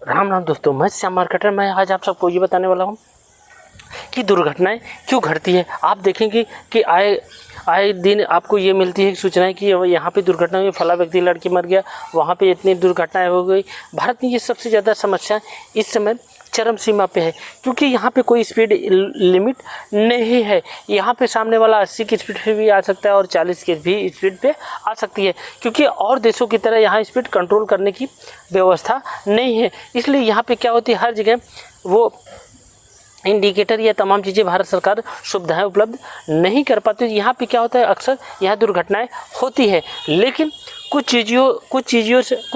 राम राम दोस्तों, मैं श्याम मार्केटर। मैं आज आप सबको ये बताने वाला हूँ कि दुर्घटनाएं क्यों घटती है। आप देखेंगे कि आए दिन आपको ये मिलती है सूचनाएं कि यहाँ पे दुर्घटना हुई, फला व्यक्ति लड़की मर गया, वहाँ पे इतनी दुर्घटनाएं हो गई। भारत में ये सबसे ज़्यादा समस्या इस समय चरम सीमा पे है, क्योंकि यहाँ पे कोई स्पीड लिमिट नहीं है। यहाँ पे सामने वाला 80 की स्पीड पे भी आ सकता है और 40 की भी स्पीड पे आ सकती है, क्योंकि और देशों की तरह यहाँ स्पीड कंट्रोल करने की व्यवस्था नहीं है। इसलिए यहाँ पे क्या होती है, हर जगह वो इंडिकेटर या तमाम चीज़ें भारत सरकार सुविधाएं उपलब्ध नहीं कर पाती। यहाँ पे क्या होता है, अक्सर यहाँ दुर्घटनाएं होती है, लेकिन कुछ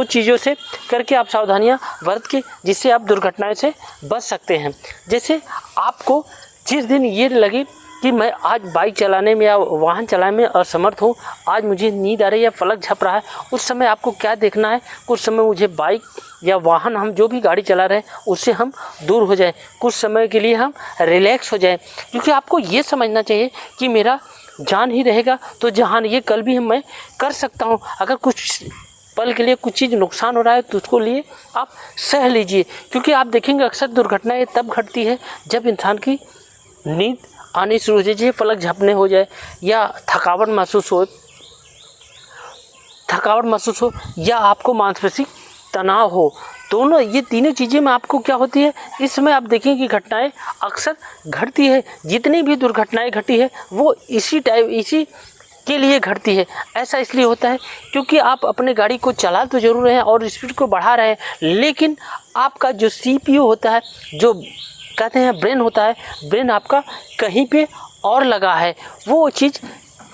चीज़ों से करके आप सावधानियां बरत के, जिससे आप दुर्घटनाएं से बच सकते हैं। जैसे आपको जिस दिन ये लगे कि मैं आज बाइक चलाने में या वाहन चलाने में असमर्थ हूँ, आज मुझे नींद आ रही है, पलक झप रहा है, उस समय आपको क्या देखना है, कुछ समय मुझे बाइक या वाहन, हम जो भी गाड़ी चला रहे हैं उससे हम दूर हो जाएं, कुछ समय के लिए हम रिलैक्स हो जाएं। क्योंकि आपको ये समझना चाहिए कि मेरा जान ही रहेगा तो जहान, ये कल भी मैं कर सकता हूँ। अगर कुछ पल के लिए कुछ चीज़ नुकसान हो रहा है तो उसको लिए आप सह लीजिए, क्योंकि आप देखेंगे अक्सर दुर्घटनाएँ तब घटती है जब इंसान की नींद आनी शुरू हो जाए, पलक झपने हो जाए, या थकावट महसूस हो या आपको मांसपेशिक तनाव हो। दोनों ये तीनों चीज़ें में आपको क्या होती है, इस समय आप देखें कि घटनाएं अक्सर घटती है। जितनी भी दुर्घटनाएं घटी है वो इसी के लिए घटती है। ऐसा इसलिए होता है क्योंकि आप अपने गाड़ी को चला तो जरूर रहे हैं और स्पीड को बढ़ा रहे हैं, लेकिन आपका जो CPU होता है, जो कहते हैं ब्रेन होता है, ब्रेन आपका कहीं पे और लगा है, वो चीज़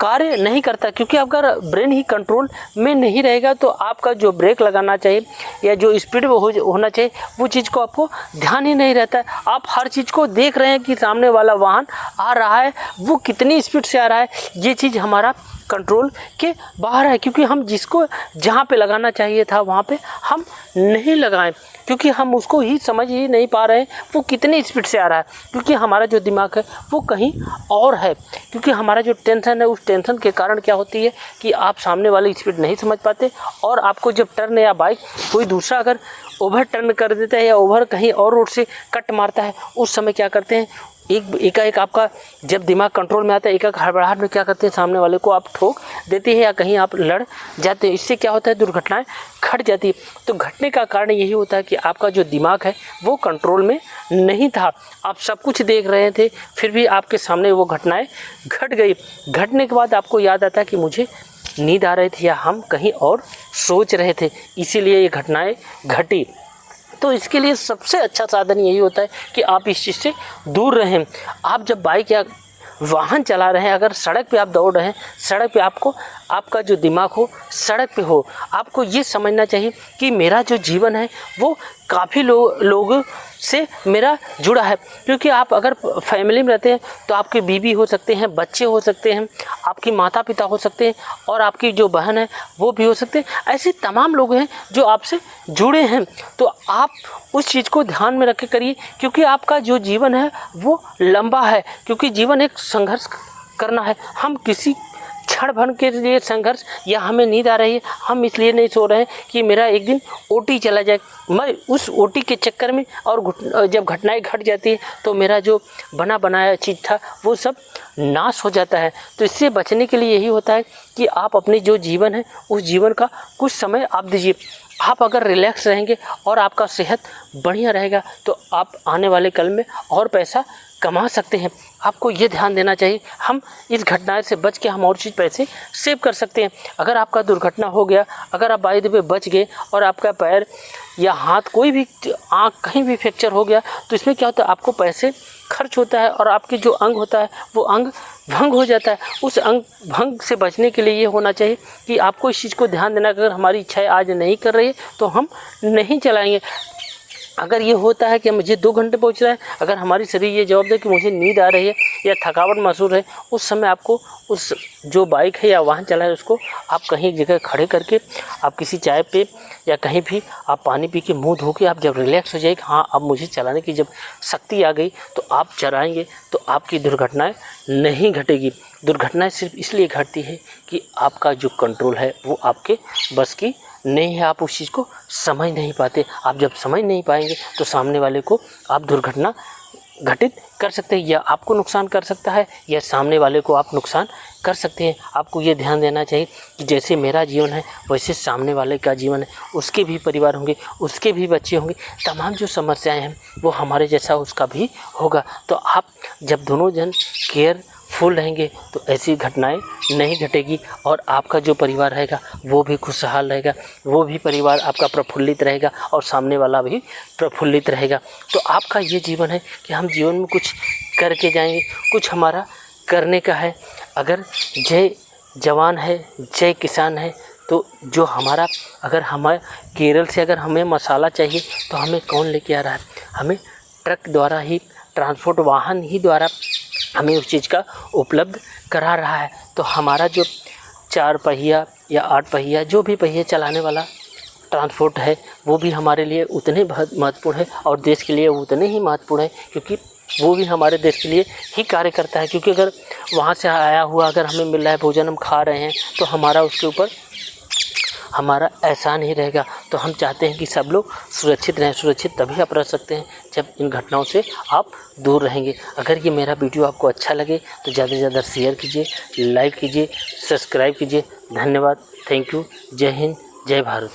कार्य नहीं करता। क्योंकि अगर ब्रेन ही कंट्रोल में नहीं रहेगा तो आपका जो ब्रेक लगाना चाहिए या जो स्पीड होना चाहिए, वो चीज़ को आपको ध्यान ही नहीं रहता है। आप हर चीज़ को देख रहे हैं कि सामने वाला वाहन आ रहा है, वो कितनी स्पीड से आ रहा है, ये चीज़ हमारा कंट्रोल के बाहर है। क्योंकि हम जिसको जहाँ पे लगाना चाहिए था वहाँ पे हम नहीं लगाएं, क्योंकि हम उसको ही समझ ही नहीं पा रहे हैं वो कितनी स्पीड से आ रहा है। क्योंकि हमारा जो दिमाग है वो कहीं और है, क्योंकि हमारा जो टेंशन है, उस टेंशन के कारण क्या होती है कि आप सामने वाली स्पीड नहीं समझ पाते, और आपको जब टर्न या बाइक कोई दूसरा अगर ओवर टर्न कर देता है या ओवर कहीं और रोड से कट मारता है, उस समय क्या करते हैं, एकाएक आपका जब दिमाग कंट्रोल में आता है, एकाएक हड़बड़ाहट में क्या करते हैं, सामने वाले को आप ठोक देते हैं या कहीं आप लड़ जाते हैं। इससे क्या होता है, दुर्घटनाएं घट जाती है। तो घटने का कारण यही होता है कि आपका जो दिमाग है वो कंट्रोल में नहीं था। आप सब कुछ देख रहे थे, फिर भी आपके सामने वो घटनाएं घट गई। घटने के बाद आपको याद आता है कि मुझे नींद आ रही थी या हम कहीं और सोच रहे थे, इसीलिए ये घटनाएं घटी। तो इसके लिए सबसे अच्छा साधन यही होता है कि आप इस चीज़ से दूर रहें। आप जब बाइक या वाहन चला रहे हैं, अगर सड़क पे आप दौड़ रहे हैं, सड़क पे आपका जो दिमाग हो सड़क पे हो, आपको ये समझना चाहिए कि मेरा जो जीवन है वो काफ़ी लोगों से मेरा जुड़ा है। क्योंकि आप अगर फैमिली में रहते हैं तो आपके बीवी हो सकते हैं, बच्चे हो सकते हैं, आपके माता पिता हो सकते हैं, और आपकी जो बहन है वो भी हो सकते हैं। ऐसे तमाम लोग हैं जो आपसे जुड़े हैं। तो आप उस चीज़ को ध्यान में रख के करिए, क्योंकि आपका जो जीवन है वो लंबा है। क्योंकि जीवन एक संघर्ष करना है। हम किसी क्षण भर के लिए संघर्ष, या हमें नींद आ रही है, हम इसलिए नहीं सो रहे हैं कि मेरा एक दिन OT चला जाए, मैं उस OT के चक्कर में, और जब घटनाएं घट जाती है तो मेरा जो बना बनाया चीज़ था वो सब नाश हो जाता है। तो इससे बचने के लिए यही होता है कि आप अपनी जो जीवन है उस जीवन का कुछ समय आप दीजिए। आप अगर रिलैक्स रहेंगे और आपका सेहत बढ़िया रहेगा तो आप आने वाले कल में और पैसा कमा सकते हैं। आपको ये ध्यान देना चाहिए, हम इस घटना से बच के हम और चीज़ पैसे सेव कर सकते हैं। अगर आपका दुर्घटना हो गया, अगर आप बाय द वे बच गए और आपका पैर या हाथ, कोई भी आँख कहीं भी फ्रैक्चर हो गया, तो इसमें क्या होता है, आपको पैसे खर्च होता है और आपकी जो अंग होता है वो अंग भंग हो जाता है। उस अंग भंग से बचने के लिए ये होना चाहिए कि आपको इस चीज़ को ध्यान देना कि अगर हमारी इच्छाएं आज नहीं कर रही है तो हम नहीं चलाएंगे। अगर ये होता है कि मुझे 2 घंटे पहुँच रहा है, अगर हमारी शरीर ये जवाब दे कि मुझे नींद आ रही है या थकावट महसूस है, उस समय आपको उस जो बाइक है या वाहन चला है उसको आप कहीं एक जगह खड़े करके, आप किसी चाय पे या कहीं भी आप पानी पी के मुँह धो के, आप जब रिलैक्स हो जाए कि हाँ अब मुझे चलाने की जब शक्ति आ गई, तो आप चलाएँगे तो आपकी दुर्घटनाएँ नहीं घटेगी। दुर्घटनाएँ सिर्फ इसलिए घटती है कि आपका जो कंट्रोल है वो आपके बस की नहीं है आप उस चीज़ को समझ नहीं पाते। आप जब समझ नहीं पाएंगे तो सामने वाले को आप दुर्घटना घटित कर सकते हैं, या आपको नुकसान कर सकता है या सामने वाले को आप नुकसान कर सकते हैं। आपको ये ध्यान देना चाहिए कि जैसे मेरा जीवन है वैसे सामने वाले का जीवन है, उसके भी परिवार होंगे, उसके भी बच्चे होंगे, तमाम जो समस्याएं हैं वो हमारे जैसा उसका भी होगा। तो आप जब दोनों जन केयरफुल रहेंगे तो ऐसी घटनाएं नहीं घटेगी और आपका जो परिवार रहेगा वो भी खुशहाल रहेगा, वो भी परिवार आपका प्रफुल्लित रहेगा और सामने वाला भी प्रफुल्लित रहेगा। तो आपका ये जीवन है कि हम जीवन में कुछ करके जाएंगे, कुछ हमारा करने का है। अगर जय जवान है जय किसान है, तो जो हमारा, अगर हमारे केरल से अगर हमें मसाला चाहिए तो हमें कौन लेके आ रहा है? हमें ट्रक द्वारा ही, ट्रांसपोर्ट वाहन ही द्वारा हमें उस चीज़ का उपलब्ध करा रहा है। तो हमारा जो 4 पहिया या 8 पहिया जो भी पहिया चलाने वाला ट्रांसपोर्ट है वो भी हमारे लिए उतने महत्वपूर्ण है और देश के लिए उतने ही महत्वपूर्ण है, क्योंकि वो भी हमारे देश के लिए ही कार्य करता है। क्योंकि अगर वहाँ से आया हुआ अगर हमें मिल रहा है भोजन, हम खा रहे हैं, तो हमारा उसके ऊपर हमारा एहसान ही रहेगा। तो हम चाहते हैं कि सब लोग सुरक्षित रहें। सुरक्षित तभी आप रह सकते हैं जब इन घटनाओं से आप दूर रहेंगे। अगर ये मेरा वीडियो आपको अच्छा लगे तो ज़्यादा से ज़्यादा शेयर कीजिए, लाइक कीजिए, सब्सक्राइब कीजिए। धन्यवाद, थैंक यू, जय हिंद, जय भारत।